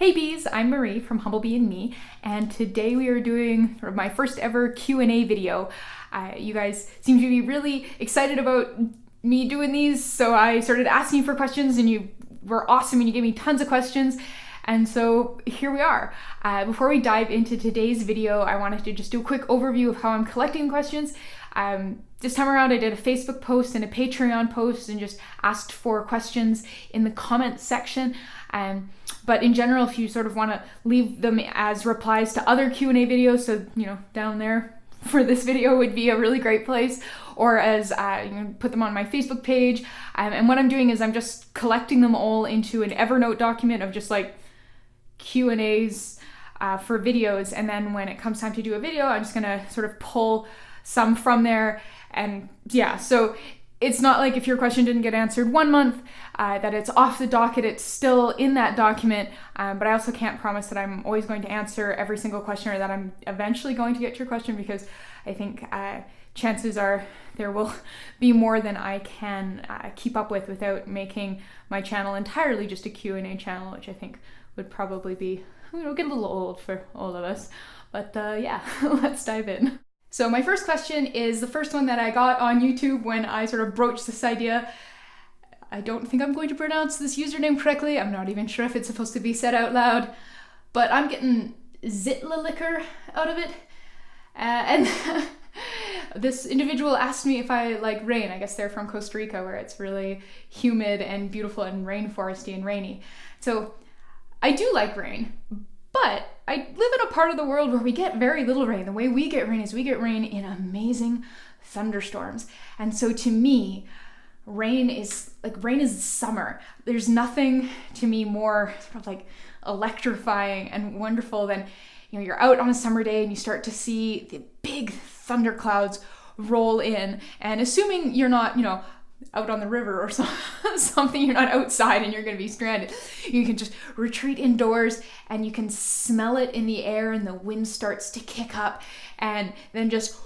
Hey bees, I'm Marie from Humblebee and Me, and today we are doing my first ever Q&A video. You guys seem to be really excited about me doing these, so I started asking you for questions and you were awesome and you gave me tons of questions. And so here we are. Before we dive into today's video, I wanted to just do a quick overview of how I'm collecting questions. This time around I did a Facebook post and a Patreon post and just asked for questions in the comments section. But in general, if you sort of want to leave them as replies to other Q&A videos, so down there for this video would be a really great place, or as put them on my Facebook page. And what I'm doing is I'm just collecting them all into an Evernote document of just like Q&As for videos, and then when it comes time to do a video, I'm just gonna sort of pull some from there. And yeah, so it's not like if your question didn't get answered 1 month, that it's off the docket, it's still in that document, but I also can't promise that I'm always going to answer every single question or that I'm eventually going to get your question, because I think chances are there will be more than I can keep up with without making my channel entirely just a Q&A channel, which I think would probably be, get a little old for all of us. But yeah, let's dive in. So my first question is the first one that I got on YouTube when I sort of broached this idea. I don't think I'm going to pronounce this username correctly. I'm not even sure if it's supposed to be said out loud, but I'm getting Zitlalicker out of it. And this individual asked me if I like rain. I guess they're from Costa Rica, where it's really humid and beautiful and rainforesty and rainy. So I do like rain, but I live in a part of the world where we get very little rain. The way we get rain is we get rain in amazing thunderstorms. And so to me, rain is summer. There's nothing to me more sort of like electrifying and wonderful than, you're out on a summer day and you start to see the big thunderclouds roll in, and assuming you're not, out on the river or something, you're not outside and you're going to be stranded, you can just retreat indoors and you can smell it in the air, and the wind starts to kick up, and then just,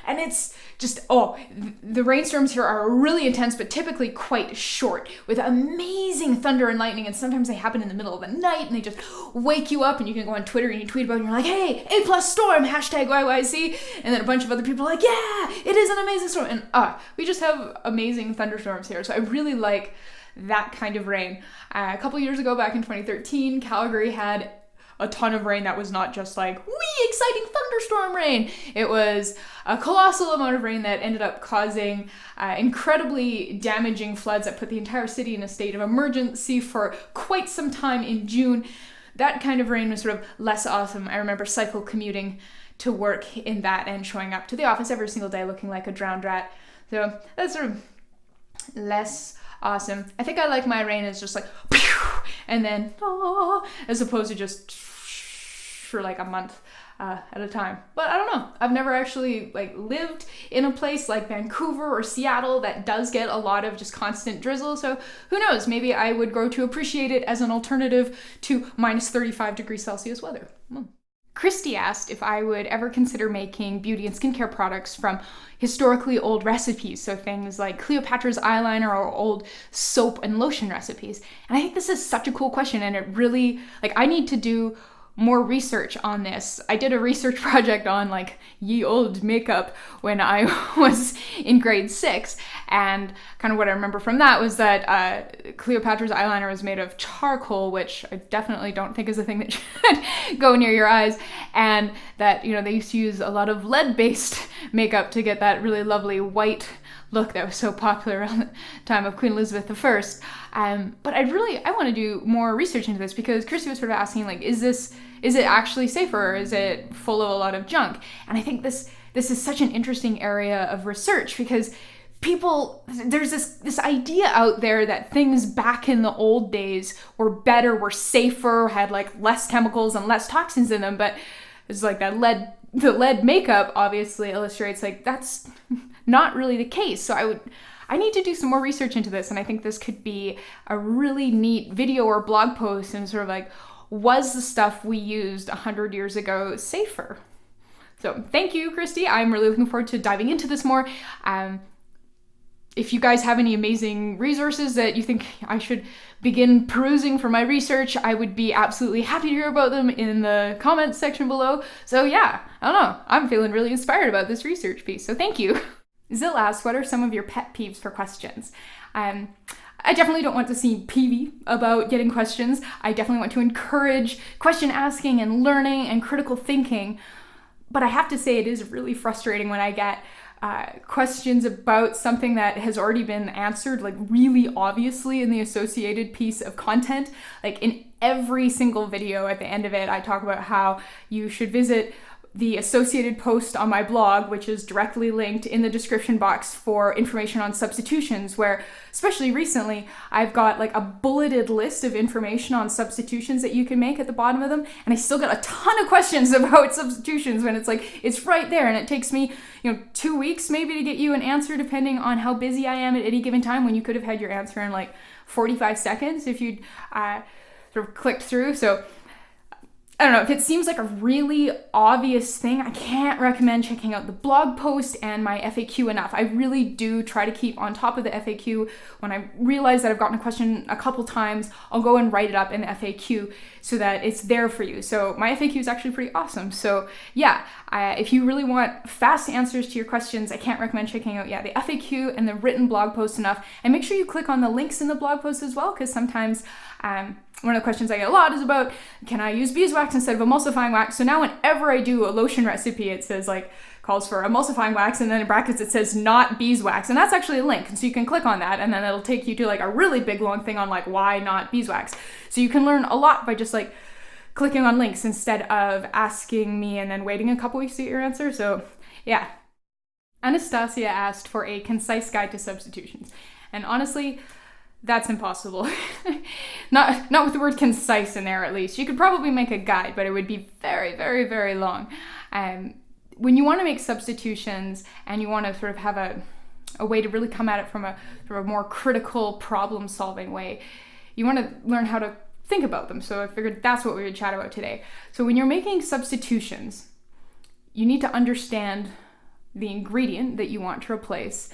and it's just, the rainstorms here are really intense, but typically quite short, with amazing thunder and lightning, and sometimes they happen in the middle of the night and they just wake you up, and you can go on Twitter and you tweet about it and you're like, hey, A+ storm, #YYC, and then a bunch of other people are like, yeah, it is an amazing storm, and we just have amazing thunderstorms here. So I really like that kind of rain. A couple years ago, back in 2013, Calgary had a ton of rain that was not just like, wee, exciting thunderstorm rain. It was a colossal amount of rain that ended up causing incredibly damaging floods that put the entire city in a state of emergency for quite some time in June. That kind of rain was sort of less awesome. I remember cycle commuting to work in that and showing up to the office every single day looking like a drowned rat. So that's sort of less awesome. I think I like my rain as just like, and then, as opposed to just for like a month at a time. But I don't know. I've never actually lived in a place like Vancouver or Seattle that does get a lot of just constant drizzle. So who knows? Maybe I would grow to appreciate it as an alternative to minus 35 degrees Celsius weather. Christy asked if I would ever consider making beauty and skincare products from historically old recipes, so things like Cleopatra's eyeliner or old soap and lotion recipes. And I think this is such a cool question, and it really, I need to do more research on this. I did a research project on ye old makeup when I was in grade 6, and kind of what I remember from that was that Cleopatra's eyeliner was made of charcoal, which I definitely don't think is a thing that should go near your eyes, and that they used to use a lot of lead-based makeup to get that really lovely white look that was so popular around the time of Queen Elizabeth I. But I want to do more research into this, because Christy was sort of asking, is it actually safer, or is it full of a lot of junk? And I think this is such an interesting area of research, because there's this idea out there that things back in the old days were better, were safer, had less chemicals and less toxins in them, but it's like the lead makeup obviously illustrates that's not really the case. So I need to do some more research into this, and I think this could be a really neat video or blog post, and sort of was the stuff we used 100 years ago safer? So thank you, Christy. I'm really looking forward to diving into this more. if you guys have any amazing resources that you think I should begin perusing for my research, I would be absolutely happy to hear about them in the comments section below. So yeah, I don't know, I'm feeling really inspired about this research piece, so thank you. Zill asks, what are some of your pet peeves for questions? I definitely don't want to seem peevy about getting questions. I definitely want to encourage question asking and learning and critical thinking. But I have to say it is really frustrating when I get questions about something that has already been answered like really obviously in the associated piece of content. Like in every single video at the end of it, I talk about how you should visit the associated post on my blog, which is directly linked in the description box for information on substitutions, where especially recently, I've got like a bulleted list of information on substitutions that you can make at the bottom of them. And I still get a ton of questions about substitutions when it's like, it's right there. And it takes me, 2 weeks maybe to get you an answer, depending on how busy I am at any given time, when you could have had your answer in like 45 seconds if you'd sort of clicked through. So I don't know, if it seems like a really obvious thing, I can't recommend checking out the blog post and my FAQ enough. I really do try to keep on top of the FAQ. When I realize that I've gotten a question a couple times, I'll go and write it up in the FAQ so that it's there for you. So my FAQ is actually pretty awesome. So yeah, if you really want fast answers to your questions, I can't recommend checking out the FAQ and the written blog post enough. And make sure you click on the links in the blog post as well, because sometimes one of the questions I get a lot is about, can I use beeswax instead of emulsifying wax? So now whenever I do a lotion recipe, it says like, calls for emulsifying wax, and then in brackets it says not beeswax, and that's actually a link. And so you can click on that, and then it'll take you to like a really big long thing on like why not beeswax. So you can learn a lot by just like clicking on links instead of asking me and then waiting a couple weeks to get your answer. So yeah. Anastasia asked for a concise guide to substitutions. And honestly, that's impossible. Not with the word concise in there, at least. You could probably make a guide, but it would be very, very, very long. When you want to make substitutions and you want to sort of have a way to really come at it from a more critical problem-solving way, you want to learn how to think about them. So I figured that's what we would chat about today. So when you're making substitutions, you need to understand the ingredient that you want to replace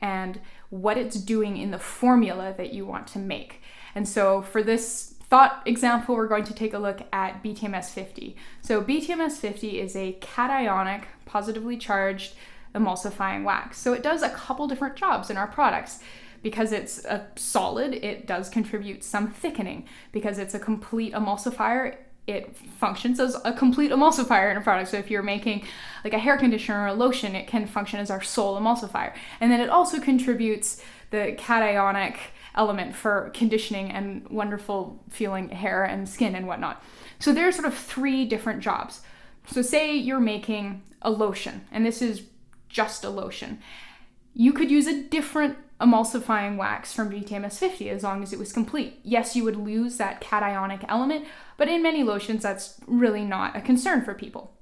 and what it's doing in the formula that you want to make. And so for this thought example, we're going to take a look at BTMS 50. So BTMS 50 is a cationic, positively charged emulsifying wax. So it does a couple different jobs in our products. Because it's a solid, it does contribute some thickening. Because it's a complete emulsifier, it functions as a complete emulsifier in a product. So if you're making like a hair conditioner or a lotion, it can function as our sole emulsifier. And then it also contributes the cationic element for conditioning and wonderful feeling hair and skin and whatnot. So there's sort of 3 different jobs. So say you're making a lotion, and this is just a lotion. You could use a different emulsifying wax from BTMS 50 as long as it was complete. Yes, you would lose that cationic element, but in many lotions, that's really not a concern for people.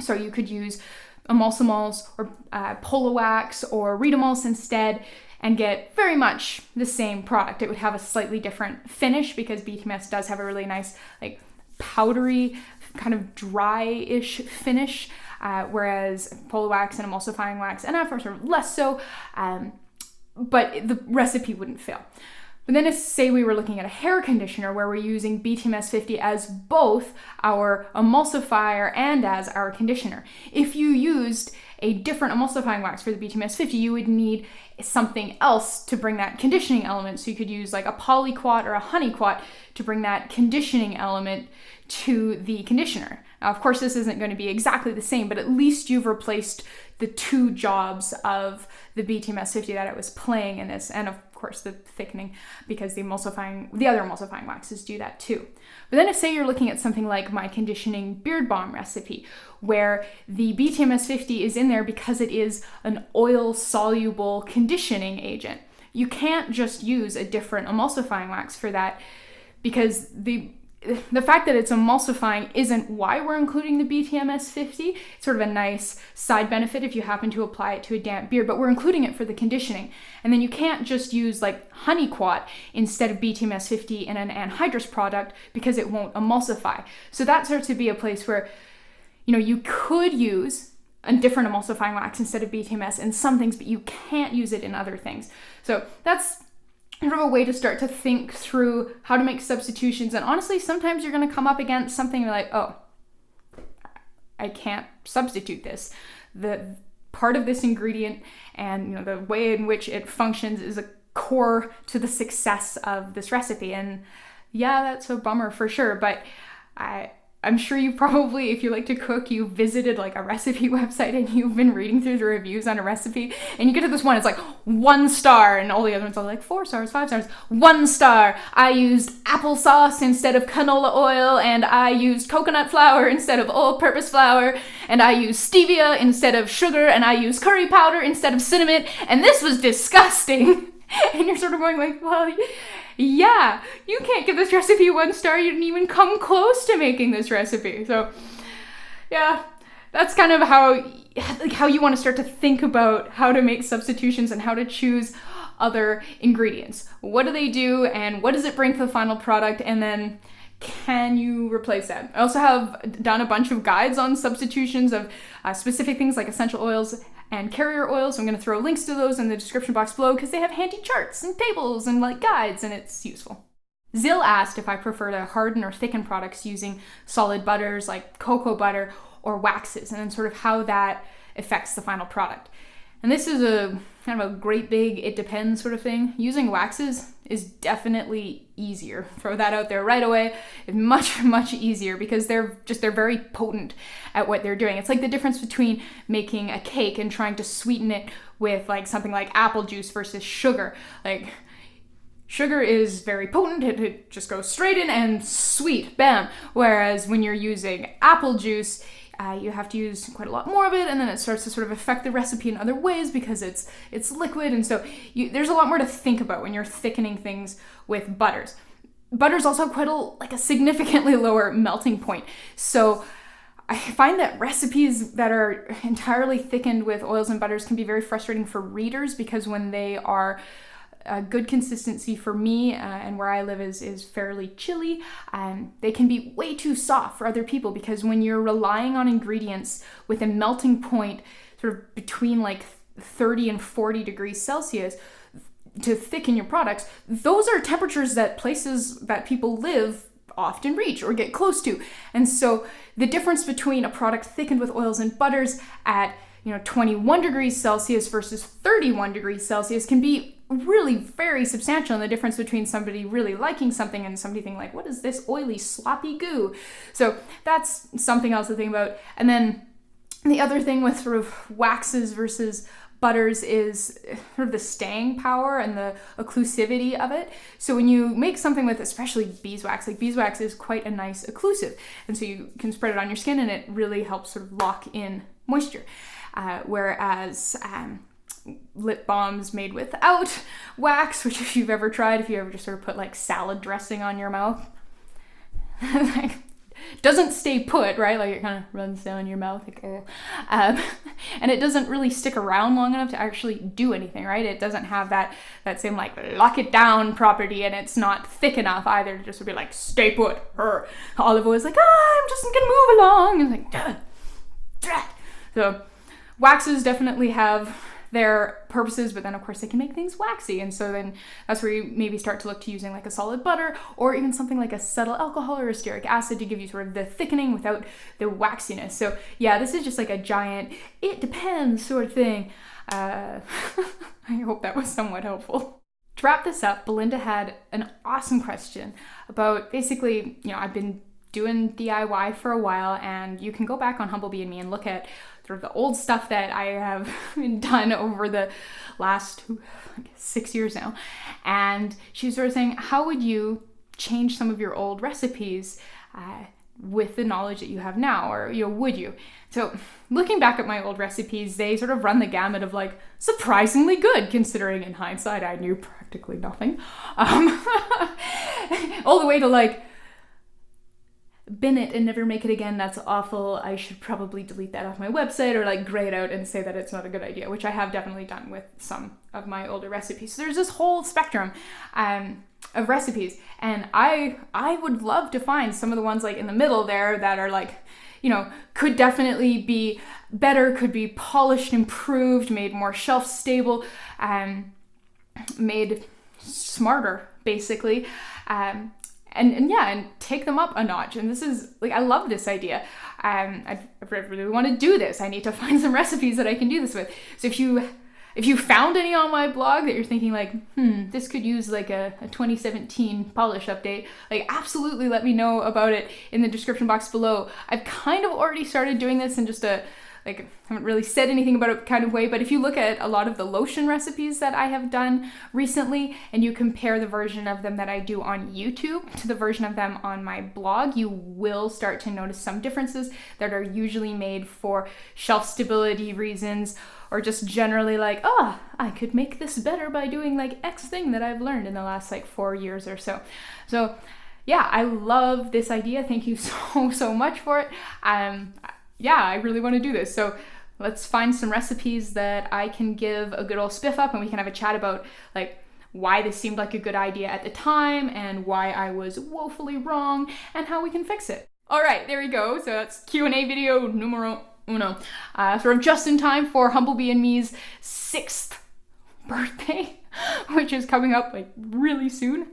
So you could use emulsimols or Polawax or Retamulse instead and get very much the same product. It would have a slightly different finish because BTMS does have a really nice like powdery, kind of dry-ish finish, whereas Polawax and emulsifying wax NF are sort of less so, but the recipe wouldn't fail. But then if, say, we were looking at a hair conditioner where we're using BTMS 50 as both our emulsifier and as our conditioner. If you used a different emulsifying wax for the BTMS 50, you would need something else to bring that conditioning element. So you could use like a polyquat or a honeyquat to bring that conditioning element to the conditioner. Now, of course, this isn't going to be exactly the same, but at least you've replaced the 2 jobs of the BTMS 50 that it was playing in this, and of course the thickening, because the other emulsifying waxes do that too. But then if, say, you're looking at something like my conditioning beard balm recipe, where the BTMS 50 is in there because it is an oil-soluble conditioning agent. You can't just use a different emulsifying wax for that, because the fact that it's emulsifying isn't why we're including the BTMS 50. It's sort of a nice side benefit if you happen to apply it to a damp beard, but we're including it for the conditioning. And then you can't just use like honeyquat instead of BTMS 50 in an anhydrous product because it won't emulsify. So that starts to be a place where, you could use a different emulsifying wax instead of BTMS in some things, but you can't use it in other things. So that's sort of a way to start to think through how to make substitutions. And honestly, sometimes you're going to come up against something you're like, oh, I can't substitute this. The part of this ingredient and the way in which it functions is a core to the success of this recipe. And yeah, that's a bummer for sure, but I'm sure you probably, if you like to cook, you visited like a recipe website and you've been reading through the reviews on a recipe and you get to this one, it's like 1 star and all the other ones are like 4 stars, 5 stars, 1 star. I used applesauce instead of canola oil, and I used coconut flour instead of all-purpose flour, and I used stevia instead of sugar, and I used curry powder instead of cinnamon, and this was disgusting. And you're sort of going like, well, yeah, you can't give this recipe 1 star. You didn't even come close to making this recipe. So yeah, that's kind of how you want to start to think about how to make substitutions and how to choose other ingredients. What do they do and what does it bring to the final product? And then can you replace that? I also have done a bunch of guides on substitutions of specific things like essential oils and carrier oils. So I'm going to throw links to those in the description box below because they have handy charts and tables and like guides, and it's useful. Zill asked if I prefer to harden or thicken products using solid butters like cocoa butter or waxes, and then sort of how that affects the final product. And this is a kind of a great big it depends sort of thing. Using waxes is definitely easier. Throw that out there right away. It's much, much easier because they're very potent at what they're doing. It's like the difference between making a cake and trying to sweeten it with like something like apple juice versus sugar. Like sugar is very potent. It just goes straight in and sweet, bam. Whereas when you're using apple juice, you have to use quite a lot more of it, and then it starts to sort of affect the recipe in other ways because it's liquid, and so there's a lot more to think about when you're thickening things with butters. Butters also have quite a significantly lower melting point, so I find that recipes that are entirely thickened with oils and butters can be very frustrating for readers because when they are a good consistency for me and where I live is fairly chilly. They can be way too soft for other people because when you're relying on ingredients with a melting point sort of between like 30 and 40 degrees Celsius to thicken your products, those are temperatures that places that people live often reach or get close to. And so the difference between a product thickened with oils and butters at 21 degrees Celsius versus 31 degrees Celsius can be really very substantial in the difference between somebody really liking something and somebody thinking like, what is this oily, sloppy goo? So that's something else to think about. And then the other thing with sort of waxes versus butters is sort of the staying power and the occlusivity of it. So when you make something with especially beeswax, like beeswax is quite a nice occlusive. And so you can spread it on your skin and it really helps sort of lock in moisture. Whereas lip balms made without wax, which if you've ever tried, if you ever just sort of put like salad dressing on your mouth, like doesn't stay put, right? Like it kind of runs down your mouth, like, and it doesn't really stick around long enough to actually do anything, right? It doesn't have that same like lock it down property, and it's not thick enough either to just be like stay put. Olive oil is like, I'm just gonna move along, and like, so waxes definitely have their purposes, but then of course they can make things waxy, and so then that's where you maybe start to look to using like a solid butter or even something like a cetyl alcohol or a stearic acid to give you sort of the thickening without the waxiness. So yeah, this is just like a giant it depends sort of thing. I hope that was somewhat helpful. To wrap this up, Belinda had an awesome question about basically, I've been doing DIY for a while, and you can go back on Humblebee and me and look at sort of the old stuff that I have done over the last 6 years now. And she was sort of saying, how would you change some of your old recipes with the knowledge that you have now, or would you? So looking back at my old recipes, they sort of run the gamut of like surprisingly good, considering in hindsight I knew practically nothing, all the way to like, bin it and never make it again, that's awful, I should probably delete that off my website, or like gray it out and say that it's not a good idea, which I have definitely done with some of my older recipes. So there's this whole spectrum of recipes, and I would love to find some of the ones like in the middle there that are like, could definitely be better, could be polished, improved, made more shelf stable, made smarter, basically. And take them up a notch. And this is, like, I love this idea. I really want to do this. I need to find some recipes that I can do this with. So if you found any on my blog that you're thinking like, this could use like a 2017 polish update, like, absolutely let me know about it in the description box below. I've kind of already started doing this in just haven't really said anything about it kind of way, but if you look at a lot of the lotion recipes that I have done recently and you compare the version of them that I do on YouTube to the version of them on my blog, you will start to notice some differences that are usually made for shelf stability reasons, or just generally like, I could make this better by doing like X thing that I've learned in the last like 4 years or so. So yeah, I love this idea. Thank you so much for it. I really want to do this. So let's find some recipes that I can give a good old spiff up, and we can have a chat about like why this seemed like a good idea at the time and why I was woefully wrong and how we can fix it. All right, there we go. So that's Q&A video numero uno. Sort of just in time for Humblebee and me's 6th birthday, which is coming up like really soon.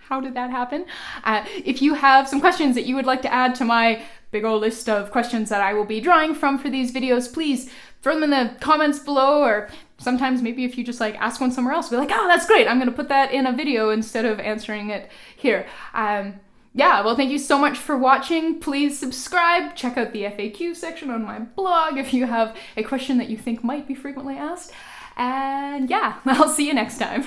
How did that happen? If you have some questions that you would like to add to my big old list of questions that I will be drawing from for these videos, please throw them in the comments below, or sometimes maybe if you just like ask one somewhere else, be like, that's great, I'm gonna put that in a video instead of answering it here. Well, thank you so much for watching. Please subscribe, check out the FAQ section on my blog if you have a question that you think might be frequently asked, and I'll see you next time.